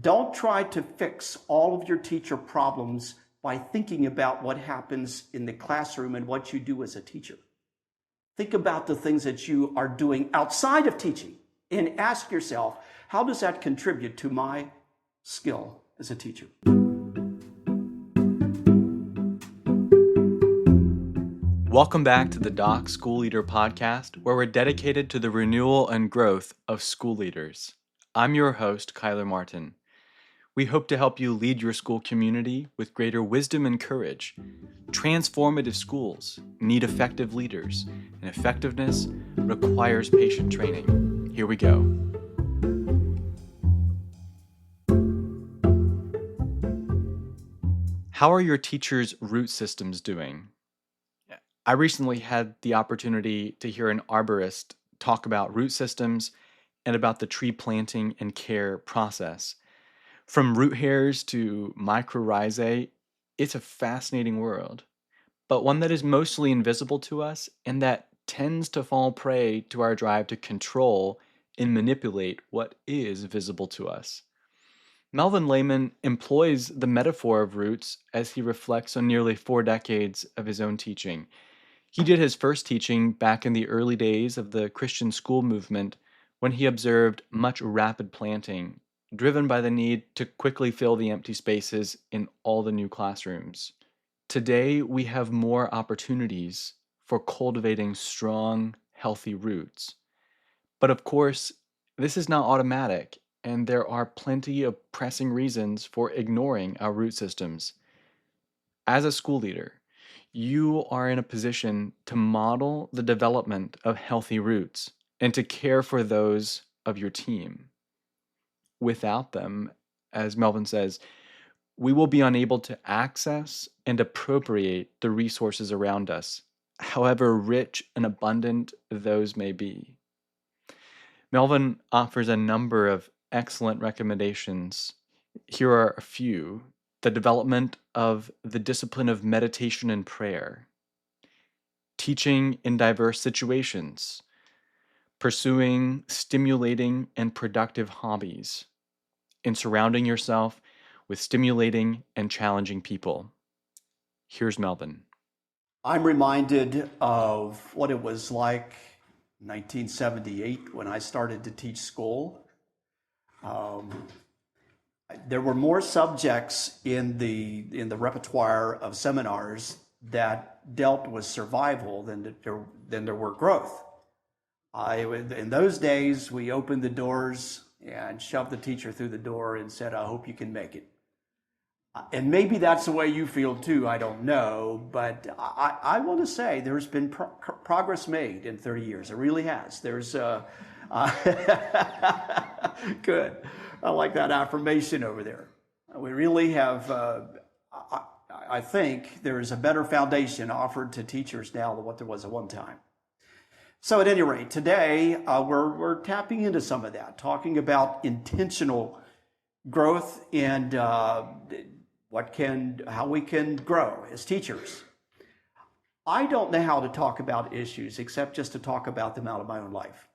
Don't try to fix all of your teacher problems by thinking about what happens in the classroom and what you do as a teacher. Think about the things that you are doing outside of teaching and ask yourself, how does that contribute to my skill as a teacher? Welcome back to the Doc School Leader Podcast, where we're dedicated to the renewal and growth of school leaders. I'm your host, Kyler Martin. We hope to help you lead your school community with greater wisdom and courage. Transformative schools need effective leaders, and effectiveness requires patient training. Here we go. How are your teachers' root systems doing? I recently had the opportunity to hear an arborist talk about root systems and about the tree planting and care process. From root hairs to mycorrhizae, it's a fascinating world, but one that is mostly invisible to us and that tends to fall prey to our drive to control and manipulate what is visible to us. Melvin Lehman employs the metaphor of roots as he reflects on nearly 4 decades of his own teaching. He did his first teaching back in the early days of the Christian school movement when he observed much rapid planting, driven by the need to quickly fill the empty spaces in all the new classrooms. Today, we have more opportunities for cultivating strong, healthy roots. But of course, this is not automatic, and there are plenty of pressing reasons for ignoring our root systems. As a school leader, you are in a position to model the development of healthy roots and to care for those of your team. Without them, as Melvin says, we will be unable to access and appropriate the resources around us, however rich and abundant those may be. Melvin offers a number of excellent recommendations. Here are a few. The development of the discipline of meditation and prayer, teaching in diverse situations, pursuing stimulating and productive hobbies, and surrounding yourself with stimulating and challenging people. Here's Melvin. I'm reminded of what it was like in 1978 when I started to teach school. There were more subjects in the repertoire of seminars that dealt with survival than there were growth. In those days, we opened the doors and shoved the teacher through the door and said, "I hope you can make it." And maybe that's the way you feel too, I don't know, but I want to say there's been progress made in 30 years. It really has. There's good. I like that affirmation over there. We really have, I think there is a better foundation offered to teachers now than what there was at one time. So at any rate, today we're tapping into some of that, talking about intentional growth and how we can grow as teachers. I don't know how to talk about issues except just to talk about them out of my own life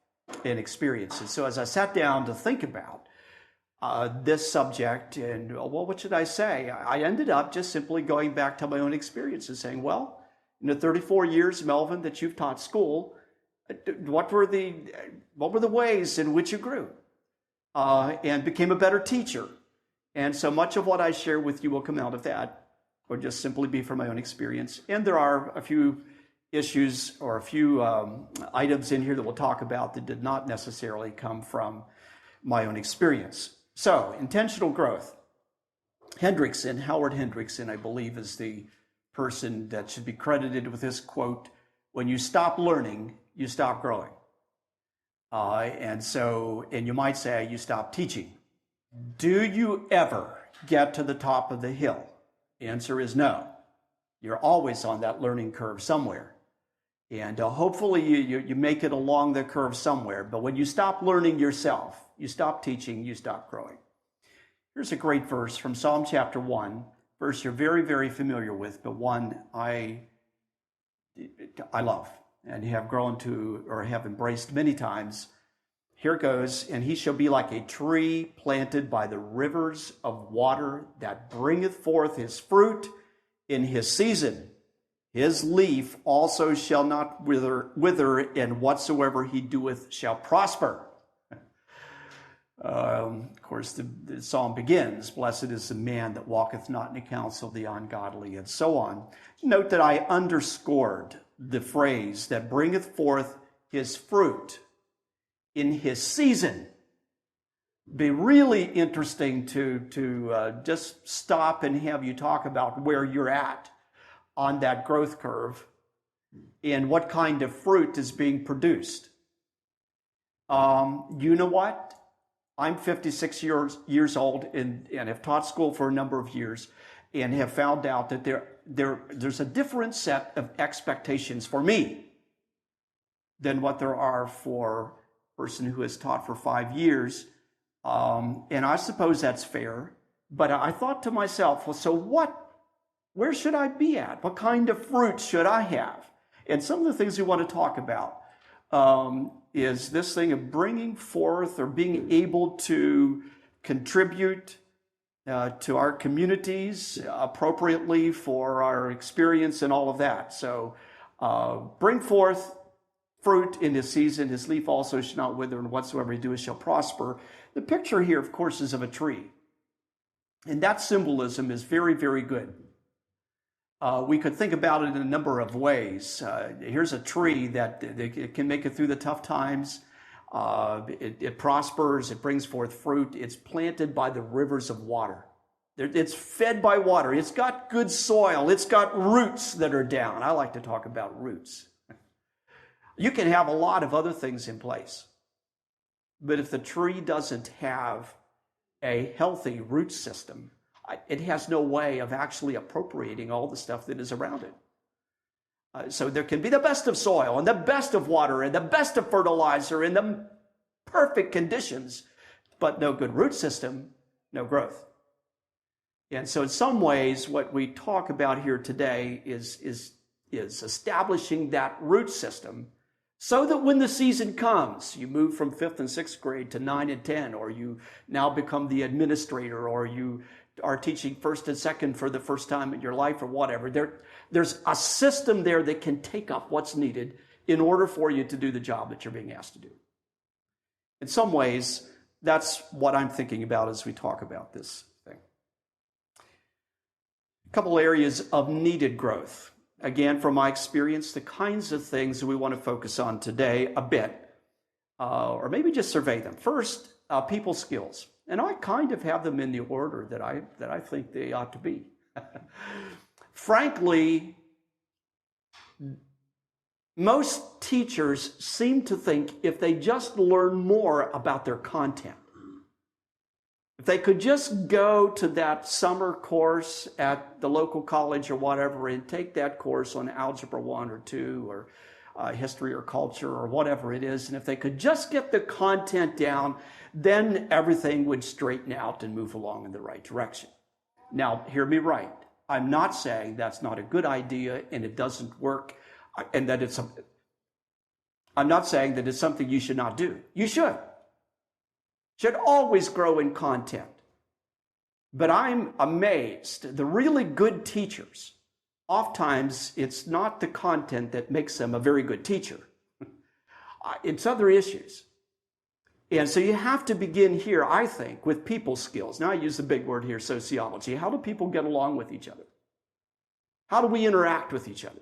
and experiences. So as I sat down to think about this subject and, well, what should I say? I ended up just simply going back to my own experience and saying, well, in the 34 years, Melvin, that you've taught school, what were the ways in which you grew and became a better teacher? And so much of what I share with you will come out of that, or just simply be from my own experience. And there are a few issues or a few items in here that we'll talk about that did not necessarily come from my own experience. So, intentional growth. Howard Hendrickson, I believe, is the person that should be credited with this quote: "When you stop learning, you stop growing." And you might say you stop teaching. Do you ever get to the top of the hill? The answer is no. You're always on that learning curve somewhere. And hopefully you make it along the curve somewhere. But when you stop learning yourself, you stop teaching, you stop growing. Here's a great verse from Psalm chapter 1, verse you're very, very familiar with, but one I love and have grown to or have embraced many times. Here goes, and he shall be like a tree planted by the rivers of water that bringeth forth his fruit in his season. His leaf also shall not wither, and whatsoever he doeth shall prosper. Of course, the psalm begins, blessed is the man that walketh not in the counsel of the ungodly, and so on. Note that I underscored the phrase that bringeth forth his fruit in his season. Be really interesting to just stop and have you talk about where you're at on that growth curve and what kind of fruit is being produced. You know what? I'm 56 years old and have taught school for a number of years and have found out that there's a different set of expectations for me than what there are for a person who has taught for 5 years. And I suppose that's fair. But I thought to myself, well, so where should I be at? What kind of fruit should I have? And some of the things we want to talk about is this thing of bringing forth or being able to contribute to our communities appropriately for our experience and all of that. So bring forth fruit in his season. His leaf also shall not wither, and whatsoever he doeth shall prosper. The picture here, of course, is of a tree. And that symbolism is very, very good. We could think about it in a number of ways. Here's a tree that it can make it through the tough times. It prospers. It brings forth fruit. It's planted by the rivers of water. It's fed by water. It's got good soil. It's got roots that are down. I like to talk about roots. You can have a lot of other things in place. But if the tree doesn't have a healthy root system, it has no way of actually appropriating all the stuff that is around it. So there can be the best of soil and the best of water and the best of fertilizer and the perfect conditions, but no good root system, no growth. And so in some ways, what we talk about here today is establishing that root system so that when the season comes, you move from 5th and 6th grade to 9 and 10, or you now become the administrator, or you are teaching 1st and 2nd for the first time in your life or whatever. There's a system there that can take up what's needed in order for you to do the job that you're being asked to do. In some ways, that's what I'm thinking about as we talk about this thing. A couple areas of needed growth. Again, from my experience, the kinds of things that we want to focus on today a bit, or maybe just survey them. First, people skills. And I kind of have them in the order that I think they ought to be. Frankly, most teachers seem to think if they just learn more about their content, if they could just go to that summer course at the local college or whatever and take that course on Algebra 1 or 2 or history or culture or whatever it is, and if they could just get the content down, then everything would straighten out and move along in the right direction. Now, hear me right. I'm not saying that's not a good idea and it doesn't work and that I'm not saying that it's something you should not do. You should. Should always grow in content. But I'm amazed. The really good teachers, oftentimes it's not the content that makes them a very good teacher. It's other issues. And so you have to begin here, I think, with people skills. Now I use the big word here, sociology. How do people get along with each other? How do we interact with each other?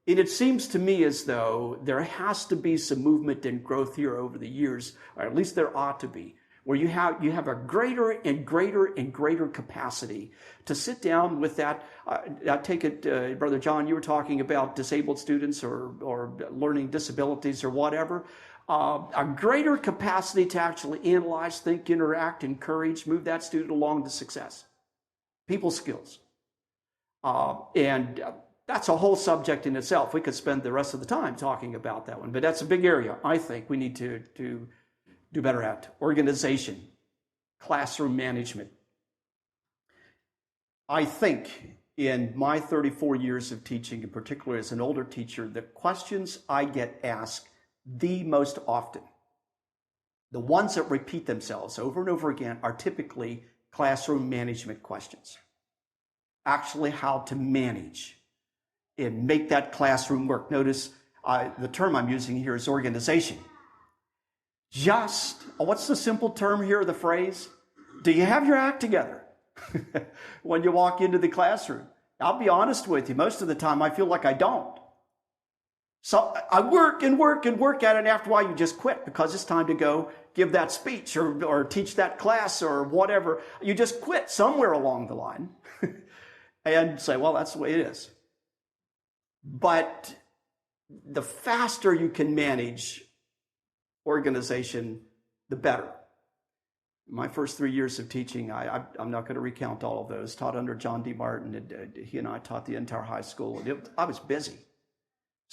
And it seems to me as though there has to be some movement and growth here over the years, or at least there ought to be, where you have a greater and greater and greater capacity to sit down with that. I take it, Brother John, you were talking about disabled students or learning disabilities or whatever. A greater capacity to actually analyze, think, interact, encourage, move that student along to success. People skills. And that's a whole subject in itself. We could spend the rest of the time talking about that one, but that's a big area I think we need to do better at. Organization, classroom management. I think in my 34 years of teaching, in particular as an older teacher, the questions I get asked the most often The ones that repeat themselves over and over again are typically classroom management questions. Actually, how to manage and make that classroom work. Notice the term I'm using here is organization. What's the simple term here, the phrase? Do you have your act together when you walk into the classroom? I'll be honest with you, most of the time I feel like I don't. So I work and work and work at it, and after a while you just quit because it's time to go give that speech or teach that class or whatever. You just quit somewhere along the line and say, well, that's the way it is. But the faster you can manage organization, the better. My first 3 years of teaching, I'm not going to recount all of those, taught under John D. Martin. And he and I taught the entire high school. And I was busy.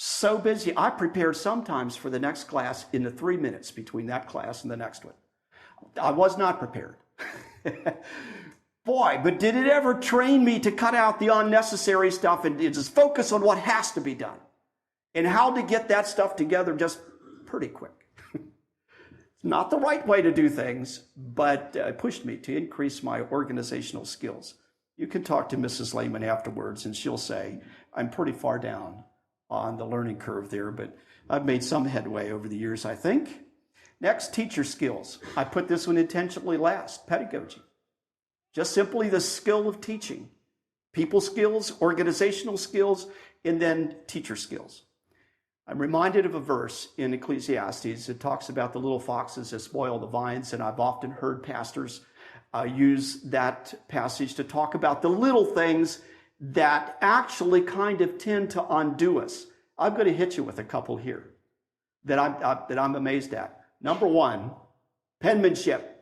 So busy, I prepared sometimes for the next class in the 3 minutes between that class and the next one. I was not prepared. Boy, but did it ever train me to cut out the unnecessary stuff and just focus on what has to be done and how to get that stuff together just pretty quick. It's not the right way to do things, but it pushed me to increase my organizational skills. You can talk to Mrs. Lehman afterwards and she'll say, I'm pretty far down on the learning curve there, but I've made some headway over the years, I think. Next, teacher skills. I put this one intentionally last, pedagogy. Just simply the skill of teaching. People skills, organizational skills, and then teacher skills. I'm reminded of a verse in Ecclesiastes that talks about the little foxes that spoil the vines, and I've often heard pastors use that passage to talk about the little things that actually kind of tend to undo us. I'm going to hit you with a couple here that I'm amazed at. Number one, penmanship.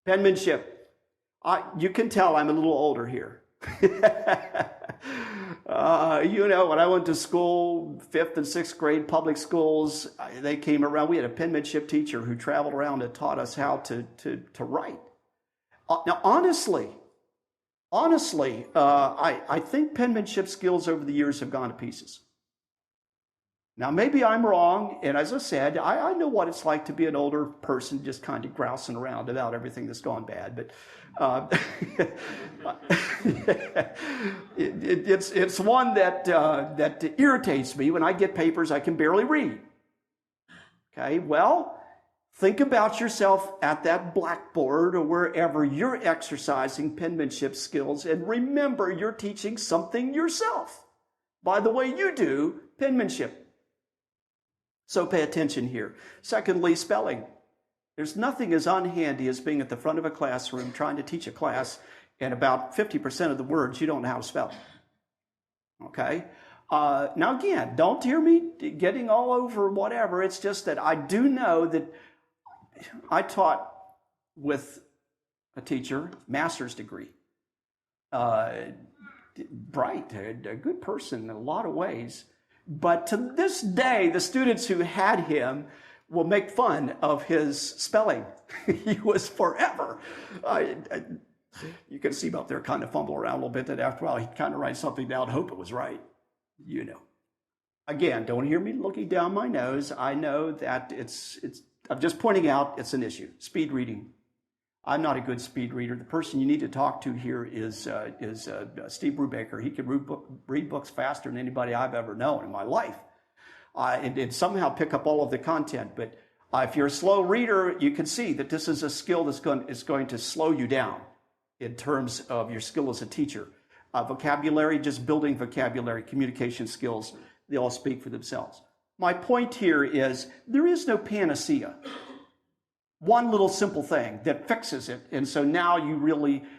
Penmanship. You can tell I'm a little older here. When I went to school, 5th and 6th grade public schools, they came around. We had a penmanship teacher who traveled around and taught us how to write. Now, honestly, I think penmanship skills over the years have gone to pieces. Now, maybe I'm wrong, and as I said, I know what it's like to be an older person just kind of grousing around about everything that's gone bad, but it's one that irritates me. When I get papers I can barely read. Okay, well, think about yourself at that blackboard or wherever you're exercising penmanship skills, and remember you're teaching something yourself by the way you do penmanship. So pay attention here. Secondly, spelling. There's nothing as unhandy as being at the front of a classroom trying to teach a class and about 50% of the words you don't know how to spell. Okay? Now again, don't hear me getting all over whatever. It's just that I do know that I taught with a teacher, master's degree. Bright, a good person in a lot of ways. But to this day, the students who had him will make fun of his spelling. He was forever. You can see him up there kind of fumble around a little bit, and after a while he'd kind of write something down, hope it was right. You know. Again, don't hear me looking down my nose. I know that I'm just pointing out it's an issue. Speed reading. I'm not a good speed reader. The person you need to talk to here is Steve Brubaker. He can read books faster than anybody I've ever known in my life, and somehow pick up all of the content. But if you're a slow reader, you can see that this is a skill that's going to slow you down in terms of your skill as a teacher. Vocabulary, just building vocabulary, communication skills, they all speak for themselves. My point here is there is no panacea. One little simple thing that fixes it, and so now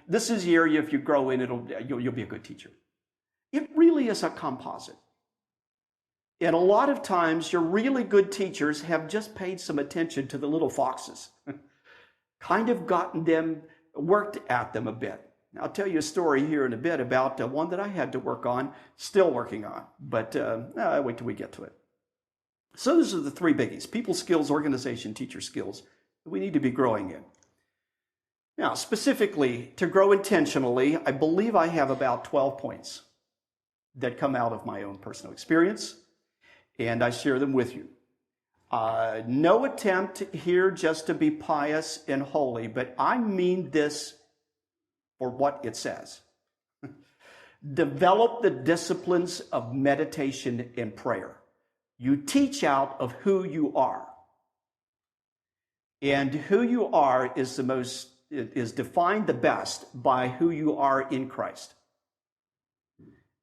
this is the area, if you grow in, you'll be a good teacher. It really is a composite. And a lot of times, your really good teachers have just paid some attention to the little foxes, kind of worked at them a bit. I'll tell you a story here in a bit about one that I had to work on, still working on, but I'll wait till we get to it. So those are the three biggies: people skills, organization, teacher skills. We need to be growing in. Now, specifically, to grow intentionally, I believe I have about 12 points that come out of my own personal experience, and I share them with you. No attempt here just to be pious and holy, but I mean this for what it says. Develop the disciplines of meditation and prayer. You teach out of who you are. And who you are is defined the best by who you are in Christ,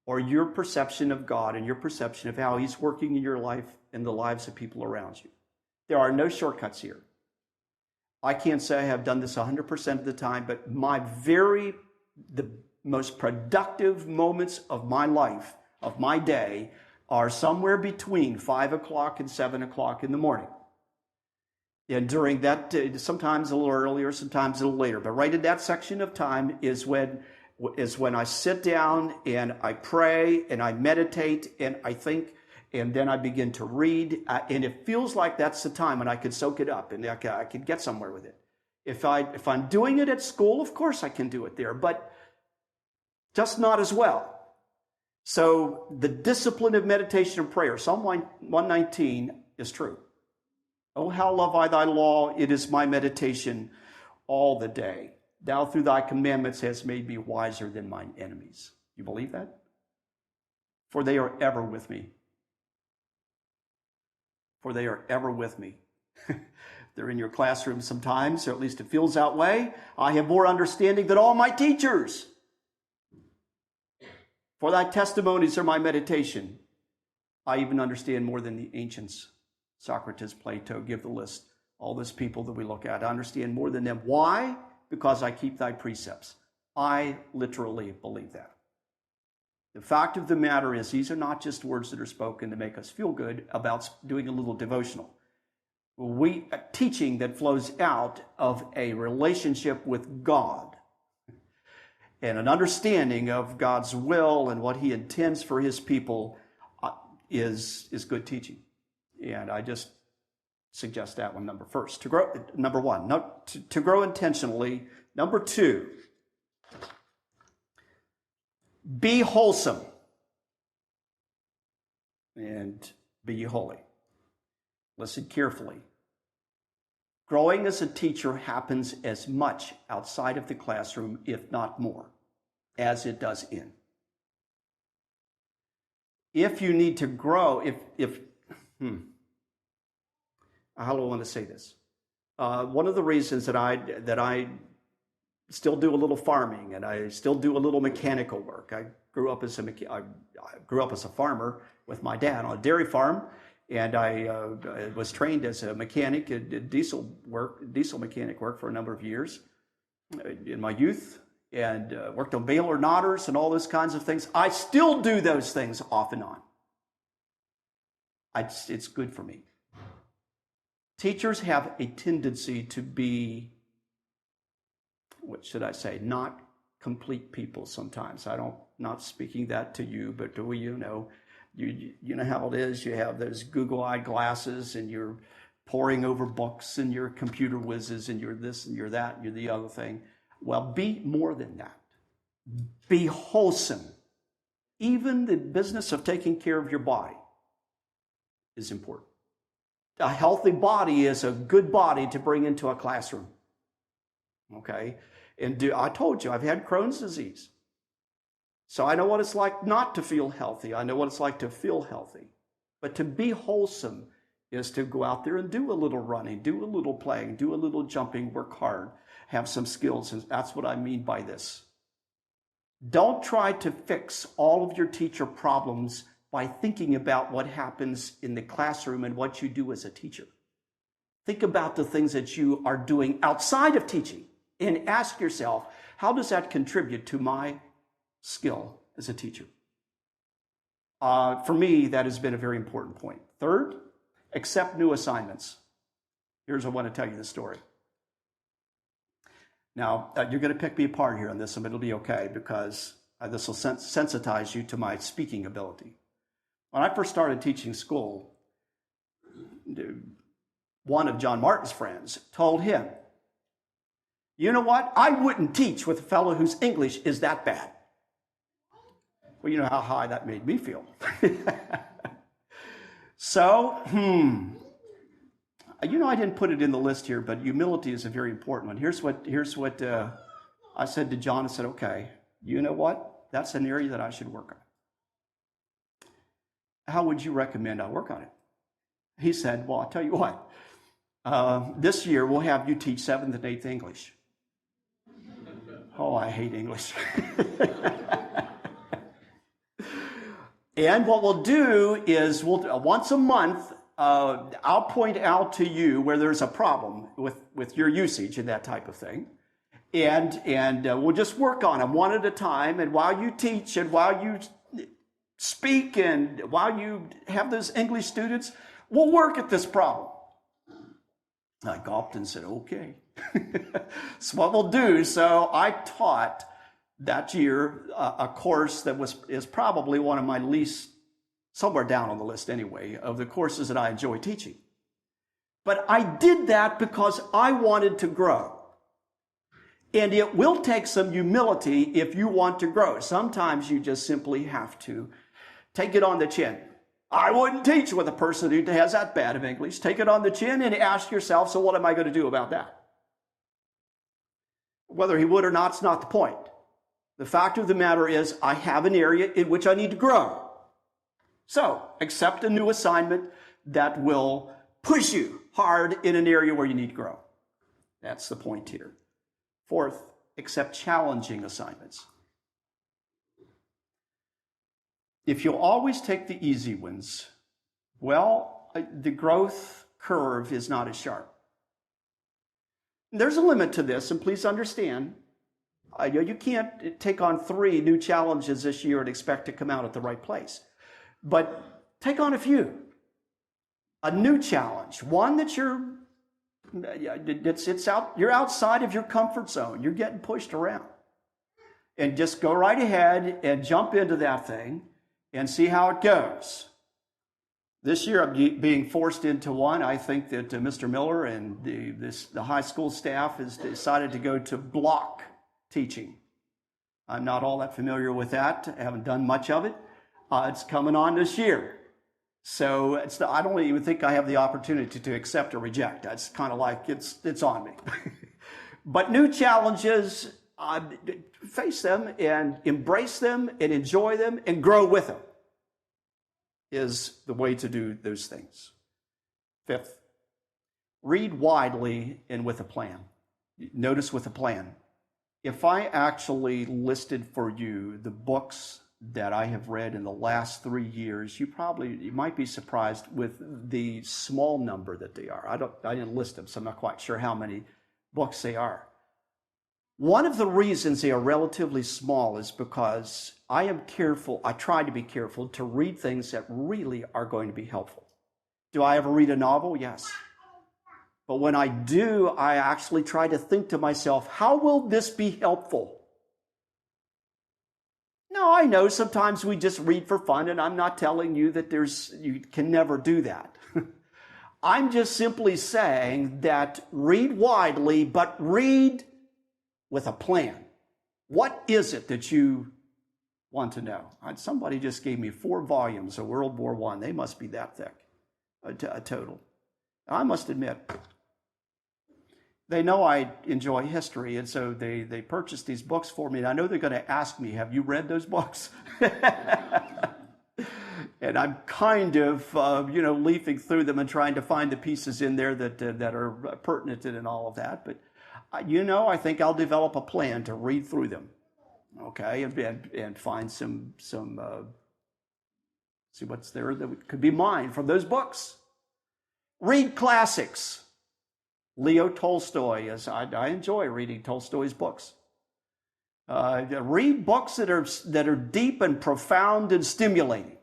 or your perception of God and your perception of how he's working in your life and the lives of people around you. There are no shortcuts here. I can't say I have done this 100% of the time, but the most productive moments of my life, of my day, are somewhere between 5 o'clock and 7 o'clock in the morning. And during that, sometimes a little earlier, sometimes a little later, but right in that section of time is when I sit down and I pray and I meditate and I think, and then I begin to read, and it feels like that's the time when I could soak it up and I could get somewhere with it. If I'm doing it at school, of course I can do it there, but just not as well. So the discipline of meditation and prayer, Psalm 119 is true. Oh, how love I thy law, it is my meditation all the day. Thou through thy commandments hast made me wiser than mine enemies. You believe that? For they are ever with me. For they are ever with me. They're in your classroom sometimes, or at least it feels that way. I have more understanding than all my teachers. For thy testimonies are my meditation. I even understand more than the ancients. Socrates, Plato, give the list. All those people that we look at, I understand more than them. Why? Because I keep thy precepts. I literally believe that. The fact of the matter is, these are not just words that are spoken to make us feel good about doing a little devotional. A teaching that flows out of a relationship with God and an understanding of God's will and what he intends for his people is good teaching. And I just suggest that one number one, to grow intentionally. Number two, be wholesome and be holy. Listen carefully. Growing as a teacher happens as much outside of the classroom, if not more, as it does in. If you need to grow, how do I want to say this? One of the reasons that I still do a little farming and I still do a little mechanical work. I grew up as a farmer with my dad on a dairy farm, and I was trained as a mechanic, did diesel mechanic work for a number of years in my youth, and worked on baler knotters and all those kinds of things. I still do those things off and on. It's good for me. Teachers have a tendency to be, what should I say, not complete people sometimes. Not speaking that to you, but do you know, you know how it is. You have those Google-eyed glasses and you're poring over books and you're computer whizzes and you're this and you're that and you're the other thing. Well, be more than that. Be wholesome. Even the business of taking care of your body is important. A healthy body is a good body to bring into a classroom. Okay? And I told you, I've had Crohn's disease. So I know what it's like not to feel healthy. I know what it's like to feel healthy. But to be wholesome is to go out there and do a little running, do a little playing, do a little jumping, work hard, have some skills. And that's what I mean by this. Don't try to fix all of your teacher problems by thinking about what happens in the classroom and what you do as a teacher. Think about the things that you are doing outside of teaching and ask yourself, how does that contribute to my skill as a teacher? For me, that has been a very important point. Third, accept new assignments. Here's I want to tell you the story. Now, you're going to pick me apart here on this, and it'll be okay because this will sensitize you to my speaking ability. When I first started teaching school, one of John Martin's friends told him, you know what? I wouldn't teach with a fellow whose English is that bad. Well, you know how high that made me feel. So, I didn't put it in the list here, but humility is a very important one. Here's what I said to John. I said, okay, you know what? That's an area that I should work on. How would you recommend I work on it? He said, well, I'll tell you what. This year we'll have you teach 7th and 8th English. Oh, I hate English. And what we'll do is once a month, I'll point out to you where there's a problem with your usage and that type of thing. And we'll just work on them one at a time. And while you teach and while you speak and while you have those English students, we'll work at this problem. I gulped and said, okay. That's what we'll do. So I taught that year a course that is probably one of my least, somewhere down on the list anyway, of the courses that I enjoy teaching. But I did that because I wanted to grow. And it will take some humility if you want to grow. Sometimes you just simply have to take it on the chin. I wouldn't teach with a person who has that bad of English. Take it on the chin and ask yourself, so what am I going to do about that? Whether he would or not, it's not the point. The fact of the matter is, I have an area in which I need to grow. So, accept a new assignment that will push you hard in an area where you need to grow. That's the point here. Fourth, accept challenging assignments. If you'll always take the easy ones, well, the growth curve is not as sharp. There's a limit to this, and please understand, you can't take on 3 new challenges this year and expect to come out at the right place. But take on a few. A new challenge, one that you're outside of your comfort zone. You're getting pushed around. And just go right ahead and jump into that thing and see how it goes. This year I'm being forced into one. I think that Mr. Miller and the high school staff has decided to go to block teaching. I'm not all that familiar with that. I haven't done much of it. It's coming on this year. So I don't even think I have the opportunity to accept or reject. That's kind of like it's on me. But new challenges, face them and embrace them and enjoy them and grow with them is the way to do those things. Fifth, read widely and with a plan. Notice with a plan. If I actually listed for you the books that I have read in the last 3 years, you might be surprised with the small number that they are. I didn't list them, so I'm not quite sure how many books they are. One of the reasons they are relatively small is because I try to be careful to read things that really are going to be helpful. Do I ever read a novel? Yes. But when I do, I actually try to think to myself, how will this be helpful? No, I know sometimes we just read for fun, and I'm not telling you that you can never do that. I'm just simply saying that read widely, but read with a plan. What is it that you want to know? Somebody just gave me 4 volumes of World War I. They must be that thick, a total. I must admit, they know I enjoy history, and so they purchased these books for me. And I know they're going to ask me, have you read those books? And I'm kind of, leafing through them and trying to find the pieces in there that are pertinent and all of that. But, I think I'll develop a plan to read through them, okay, and find some see what's there that could be mine from those books. Read classics. Leo Tolstoy, I enjoy reading Tolstoy's books. Read books that are deep and profound and stimulating.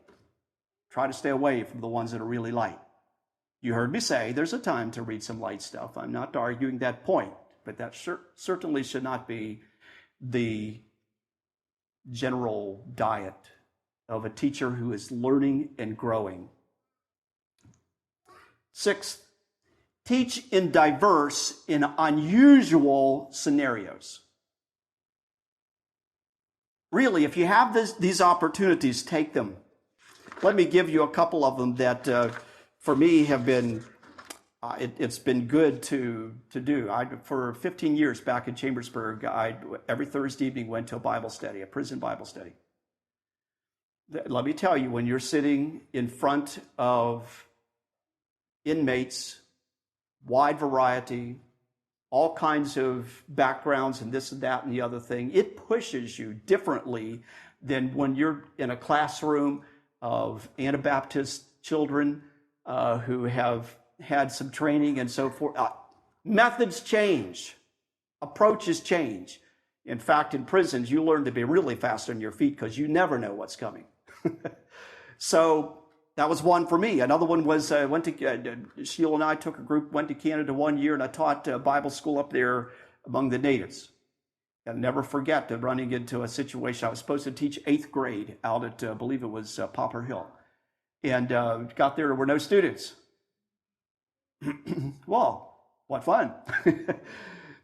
Try to stay away from the ones that are really light. You heard me say there's a time to read some light stuff. I'm not arguing that point, but that certainly should not be the general diet of a teacher who is learning and growing. Sixth, teach in diverse and unusual scenarios. Really, if you have these opportunities, take them. Let me give you a couple of them that, for me, have been It's been good to do. For 15 years back in Chambersburg, I every Thursday evening went to a Bible study, a prison Bible study. Let me tell you, when you're sitting in front of inmates, wide variety, all kinds of backgrounds and this and that and the other thing, it pushes you differently than when you're in a classroom of Anabaptist children who have had some training and so forth. Methods change, approaches change. In fact, in prisons, you learn to be really fast on your feet because you never know what's coming. So that was one for me. Another one was Sheila and I took a group, went to Canada 1 year, and I taught Bible school up there among the natives. I'll never forget running into a situation. I was supposed to teach 8th grade out at, I believe it was Poplar Hill. And got there were no students. Well, what fun.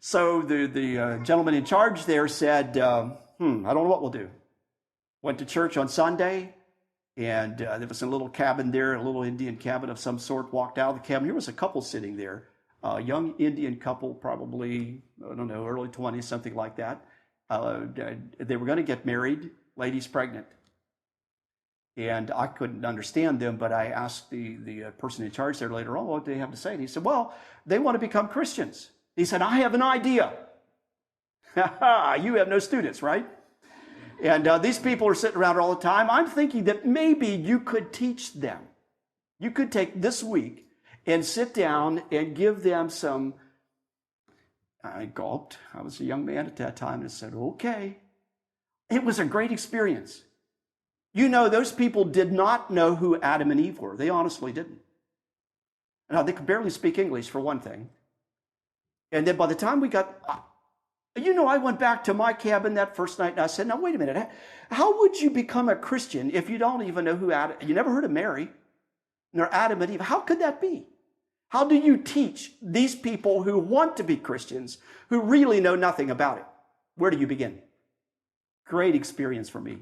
So the gentleman in charge there said, I don't know what we'll do. Went to church on Sunday, and there was a little cabin there, a little Indian cabin of some sort. Walked out of the cabin. Here was a couple sitting there, a young Indian couple, probably, I don't know, early 20s, something like that. They were going to get married. Lady's pregnant. And I couldn't understand them, but I asked the person in charge there later on, what do they have to say? And he said, well, they want to become Christians. He said, I have an idea. You have no students, right? And these people are sitting around all the time. I'm thinking that maybe you could teach them. You could take this week and sit down and give them some. I gulped. I was a young man at that time and said, okay. It was a great experience. You know, those people did not know who Adam and Eve were. They honestly didn't. Now, they could barely speak English, for one thing. And then by the time we got, I went back to my cabin that first night and I said, now, wait a minute. How would you become a Christian if you don't even know who Adam, you never heard of Mary, nor Adam and Eve? How could that be? How do you teach these people who want to be Christians, who really know nothing about it? Where do you begin? Great experience for me.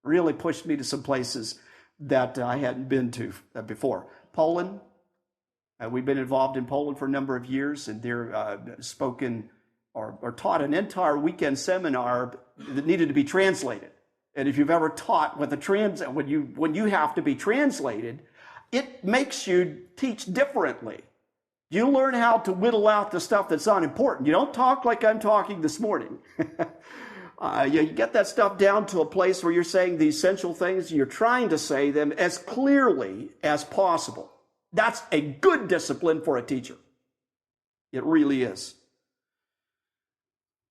Really pushed me to some places that I hadn't been to before. Poland. We've been involved in Poland for a number of years, and they're spoken or taught an entire weekend seminar that needed to be translated. And if you've ever taught with when you have to be translated, it makes you teach differently. You learn how to whittle out the stuff that's unimportant. You don't talk like I'm talking this morning. You get that stuff down to a place where you're saying the essential things. You're trying to say them as clearly as possible. That's a good discipline for a teacher. It really is.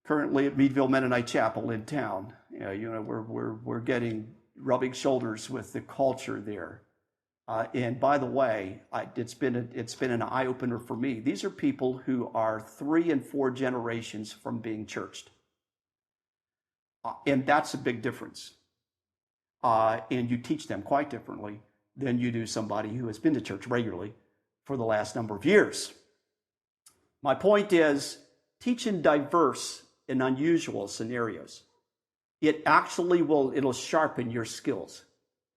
Currently at Meadville Mennonite Chapel in town, we're rubbing shoulders with the culture there. And by the way, it's been an eye opener for me. These are people who are 3 and 4 generations from being churched. And that's a big difference. And you teach them quite differently than you do somebody who has been to church regularly for the last number of years. My point is, teach in diverse and unusual scenarios. It actually it'll sharpen your skills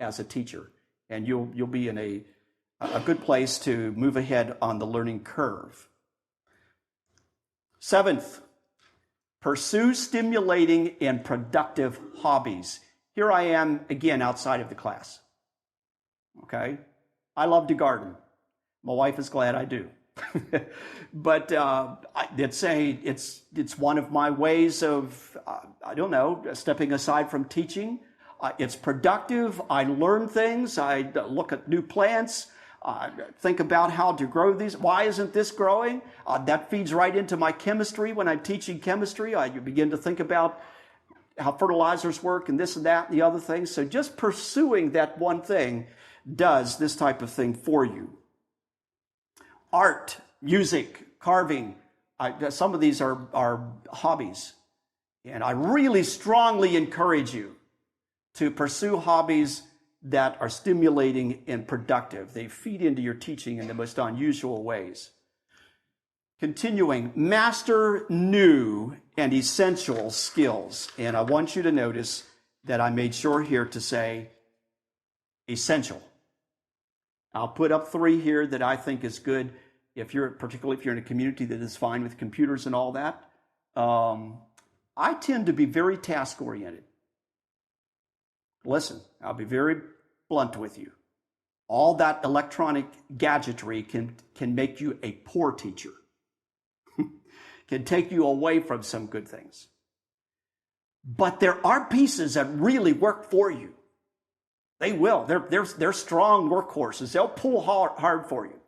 as a teacher, and you'll be in a good place to move ahead on the learning curve. 7th, pursue stimulating and productive hobbies. Here I am again outside of the class. Okay? I love to garden. My wife is glad I do. But it's one of my ways of, stepping aside from teaching. It's productive. I learn things. I look at new plants. Think about how to grow these. Why isn't this growing? That feeds right into my chemistry. When I'm teaching chemistry, you begin to think about how fertilizers work and this and that and the other things. So just pursuing that one thing does this type of thing for you. Art, music, carving, some of these are hobbies. And I really strongly encourage you to pursue hobbies that are stimulating and productive. They feed into your teaching in the most unusual ways. Continuing, master new and essential skills. And I want you to notice that I made sure here to say essential. I'll put up 3 here that I think is good. particularly if you're in a community that is fine with computers and all that. I tend to be very task oriented. Listen, I'll be very blunt with you. All that electronic gadgetry can make you a poor teacher, can take you away from some good things. But there are pieces that really work for you. They will. They're strong workhorses. They'll pull hard for you.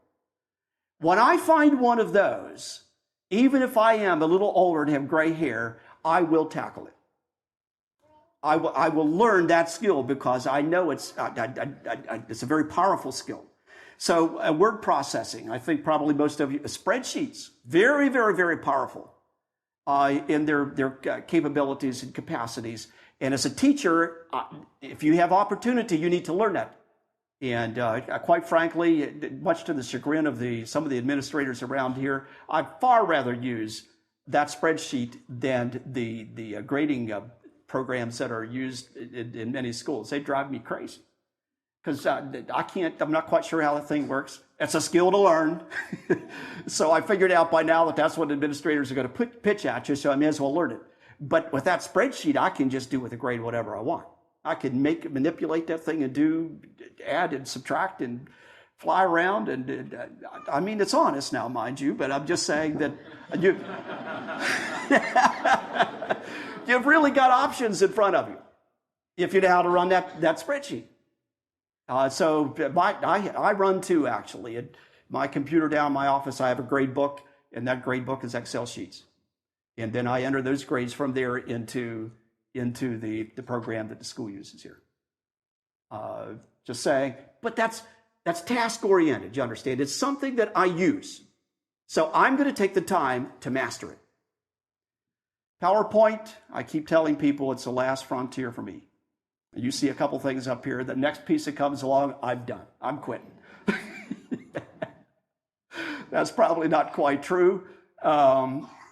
When I find one of those, even if I am a little older and have gray hair, I will tackle it. I will learn that skill because I know it's a very powerful skill. So word processing, I think probably most of you, spreadsheets, very, very, very powerful in their capabilities and capacities. And as a teacher, if you have opportunity, you need to learn that. And quite frankly, much to the chagrin of some of the administrators around here, I'd far rather use that spreadsheet than the grading programs that are used in many schools. They drive me crazy because I'm not quite sure how the thing works. It's a skill to learn. So I figured out by now that that's what administrators are going to pitch at you, so I may as well learn it. But with that spreadsheet, I can just do with a grade whatever I want. I can manipulate that thing and add and subtract and fly around. And I mean, it's honest now, mind you, but I'm just saying that you've really got options in front of you if you know how to run that spreadsheet. So I run two, actually. At my computer down in my office, I have a grade book, and that grade book is Excel sheets. And then I enter those grades from there into the program that the school uses here. Just saying, but that's task-oriented, you understand? It's something that I use. So I'm going to take the time to master it. PowerPoint, I keep telling people it's the last frontier for me. You see a couple things up here. The next piece that comes along, I'm done. I'm quitting. That's probably not quite true.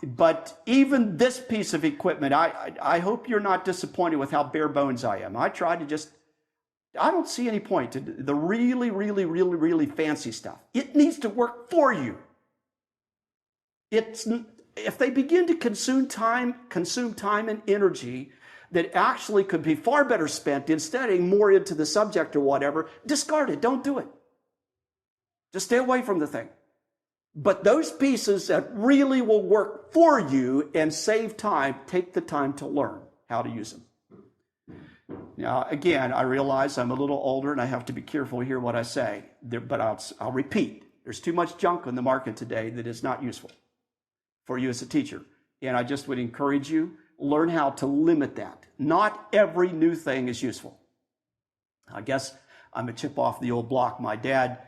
But even this piece of equipment, I hope you're not disappointed with how bare bones I am. I don't see any point to the really, really, really, really fancy stuff. It needs to work for you. If they begin to consume time and energy that actually could be far better spent in studying more into the subject or whatever, discard it. Don't do it. Just stay away from the thing. But those pieces that really will work for you and save time, take the time to learn how to use them. Now, again, I realize I'm a little older and I have to be careful here what I say, but I'll repeat. There's too much junk on the market today that is not useful for you as a teacher. And I just would encourage you, learn how to limit that. Not every new thing is useful. I guess I'm a chip off the old block. My dad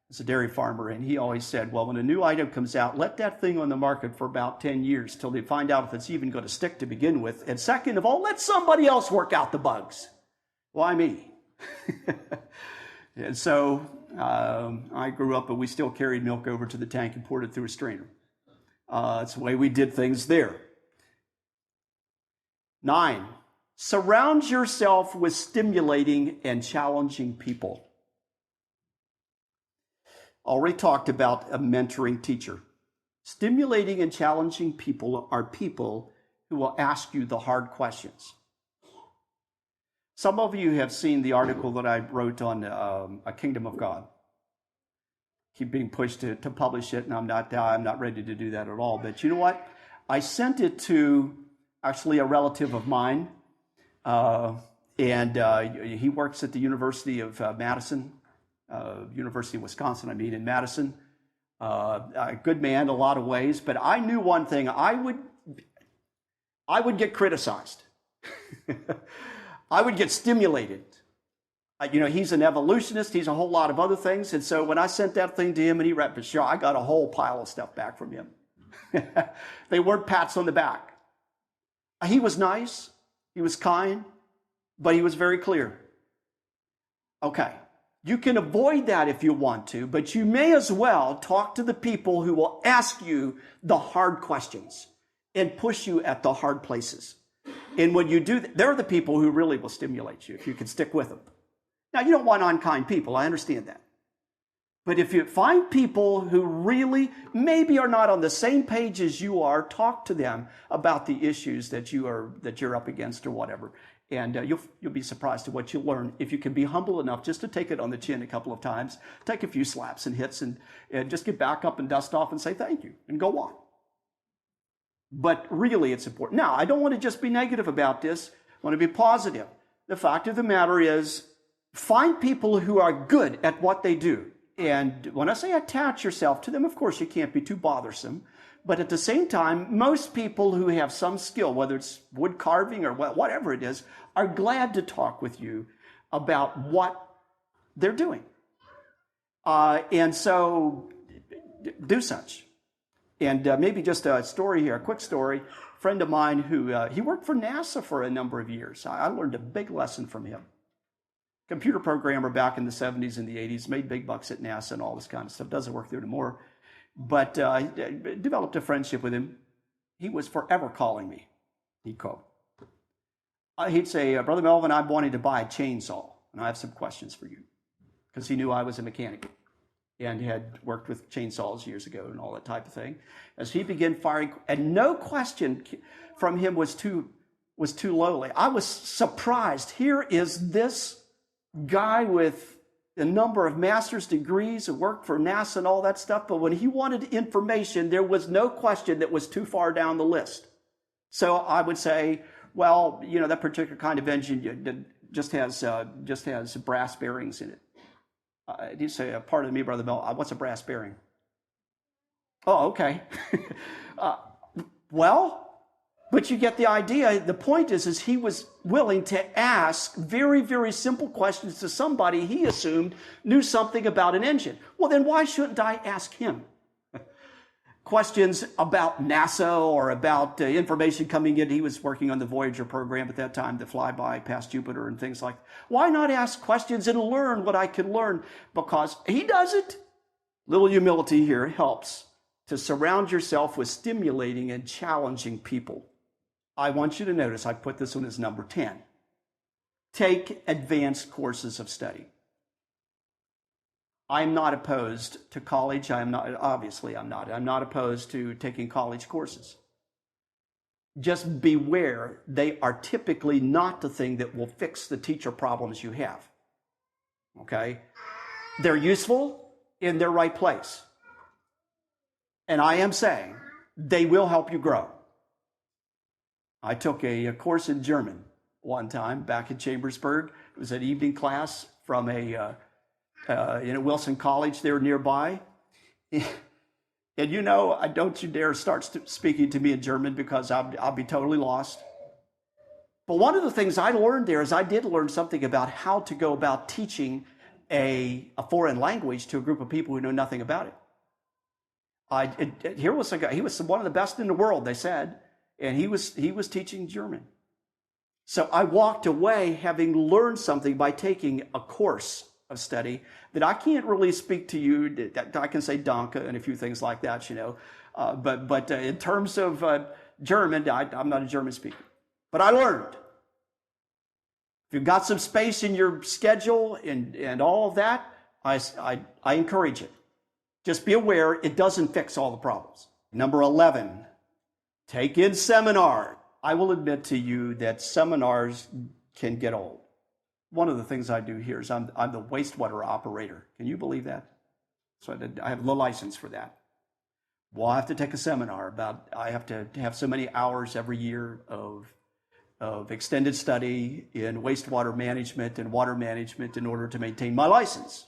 is a dairy farmer, and he always said, well, when a new item comes out, let that thing on the market for about 10 years till they find out if it's even going to stick to begin with. And second of all, let somebody else work out the bugs. Why me? And so I grew up, but we still carried milk over to the tank and poured it through a strainer. That's the way we did things there. 9, surround yourself with stimulating and challenging people. Already talked about a mentoring teacher. Stimulating and challenging people are people who will ask you the hard questions. Some of you have seen the article that I wrote on A Kingdom of God. Keep being pushed to publish it, and I'm not ready to do that at all. But you know what? I sent it to actually a relative of mine, and he works at the University of Madison. University of Wisconsin, in Madison. A good man in a lot of ways, but I knew one thing. I would get criticized. I would get stimulated. He's an evolutionist. He's a whole lot of other things. And so when I sent that thing to him and he read it, sure, I got a whole pile of stuff back from him. They weren't pats on the back. He was nice. He was kind, but he was very clear. Okay. You can avoid that if you want to, but you may as well talk to the people who will ask you the hard questions and push you at the hard places. And when you do that, they're the people who really will stimulate you if you can stick with them. Now, you don't want unkind people. I understand that. But if you find people who really maybe are not on the same page as you are, talk to them about the issues that you're up against or whatever. And you'll be surprised at what you'll learn if you can be humble enough just to take it on the chin a couple of times, take a few slaps and hits, and just get back up and dust off and say thank you and go on. But really, it's important. Now, I don't want to just be negative about this. I want to be positive. The fact of the matter is, find people who are good at what they do. And when I say attach yourself to them, of course, you can't be too bothersome. But at the same time, most people who have some skill, whether it's wood carving or whatever it is, are glad to talk with you about what they're doing. And so do such. And maybe just a story here, a quick story. A friend of mine who, he worked for NASA for a number of years. I learned a big lesson from him. Computer programmer back in the 70s and the 80s, made big bucks at NASA and all this kind of stuff. Doesn't work there anymore. But I developed a friendship with him. He was forever calling me. He'd call. He'd say, Brother Melvin, I'm wanting to buy a chainsaw, and I have some questions for you. Because he knew I was a mechanic and had worked with chainsaws years ago and all that type of thing. As he began firing, and no question from him was too lowly. I was surprised. Here is this guy with a number of master's degrees and worked for NASA and all that stuff, but when he wanted information, there was no question that was too far down the list. So I would say, well, you know, that particular kind of engine just has brass bearings in it. You say, pardon me, Brother Mel, what's a brass bearing? Oh, okay. Well, but you get the idea. The point is he was willing to ask very, very simple questions to somebody he assumed knew something about an engine. Well, then why shouldn't I ask him questions about NASA or about information coming in? He was working on the Voyager program at that time, the flyby past Jupiter and things like that. Why not ask questions and learn what I can learn? Because he does it. Little humility here helps to surround yourself with stimulating and challenging people. I want you to notice I put this one as number 10. Take advanced courses of study. I'm not opposed to college. I'm not opposed to taking college courses. Just beware, they are typically not the thing that will fix the teacher problems you have. Okay? They're useful in their right place. And I am saying they will help you grow. I took a course in German one time back in Chambersburg. It was an evening class from Wilson College there nearby. And you know, don't you dare start speaking to me in German because I'll be totally lost. But one of the things I learned there is I did learn something about how to go about teaching a foreign language to a group of people who know nothing about it. Here was a guy, he was one of the best in the world, they said. And he was teaching German. So I walked away having learned something by taking a course of study that I can't really speak to you. I can say Danke and a few things like that, you know. But in terms of German, I'm not a German speaker. But I learned. If you've got some space in your schedule and all of that, I encourage it. Just be aware it doesn't fix all the problems. Number 11. Take in seminars. I will admit to you that seminars can get old. One of the things I do here is I'm the wastewater operator. Can you believe that? So I have the license for that. Well, I have to take a seminar I have to have so many hours every year of extended study in wastewater management and water management in order to maintain my license.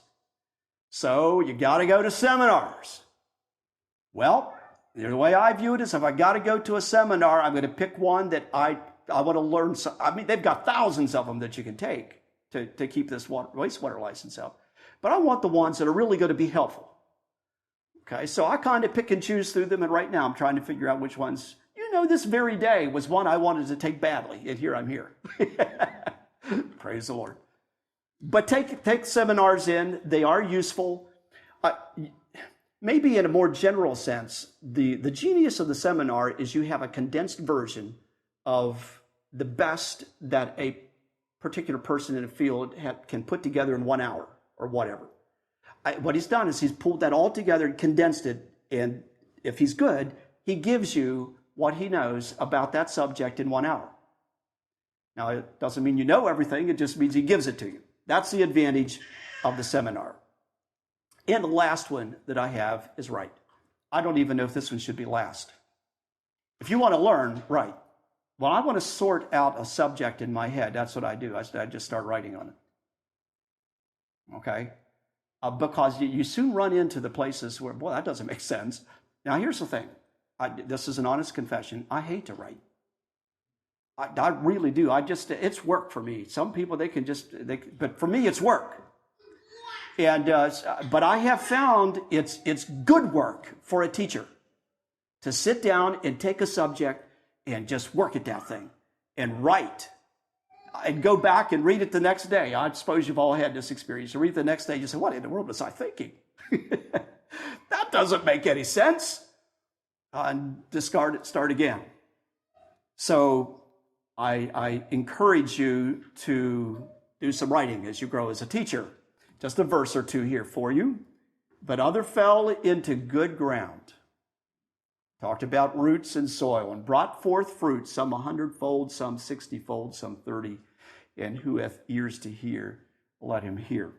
So you got to go to seminars. Well, the way I view it is if I got to go to a seminar, I'm going to pick one that I want to learn. I mean, they've got thousands of them that you can take to keep this wastewater license up. But I want the ones that are really going to be helpful. Okay, so I kind of pick and choose through them. And right now I'm trying to figure out which ones, this very day was one I wanted to take badly. And here I'm here. Praise the Lord. But take seminars in. They are useful. Maybe in a more general sense, the genius of the seminar is you have a condensed version of the best that a particular person in a field can put together in 1 hour or whatever. what he's done is he's pulled that all together and condensed it. And if he's good, he gives you what he knows about that subject in 1 hour. Now, it doesn't mean you know everything. It just means he gives it to you. That's the advantage of the seminar. And the last one that I have is write. I don't even know if this one should be last. If you want to learn, write. When I want to sort out a subject in my head, that's what I do. I just start writing on it. Okay? Because you soon run into the places where, boy, that doesn't make sense. Now, here's the thing. This is an honest confession. I hate to write. I really do. It's work for me. Some people, but for me, it's work. And but I have found it's good work for a teacher to sit down and take a subject and just work at that thing and write and go back and read it the next day. I suppose you've all had this experience. You read it the next day, you say, what in the world was I thinking? That doesn't make any sense. And discard it, start again. So I encourage you to do some writing as you grow as a teacher. Just a verse or two here for you. But other fell into good ground. Talked about roots and soil, and brought forth fruit, some 100-fold, some 60-fold, some 30. And who hath ears to hear, let him hear.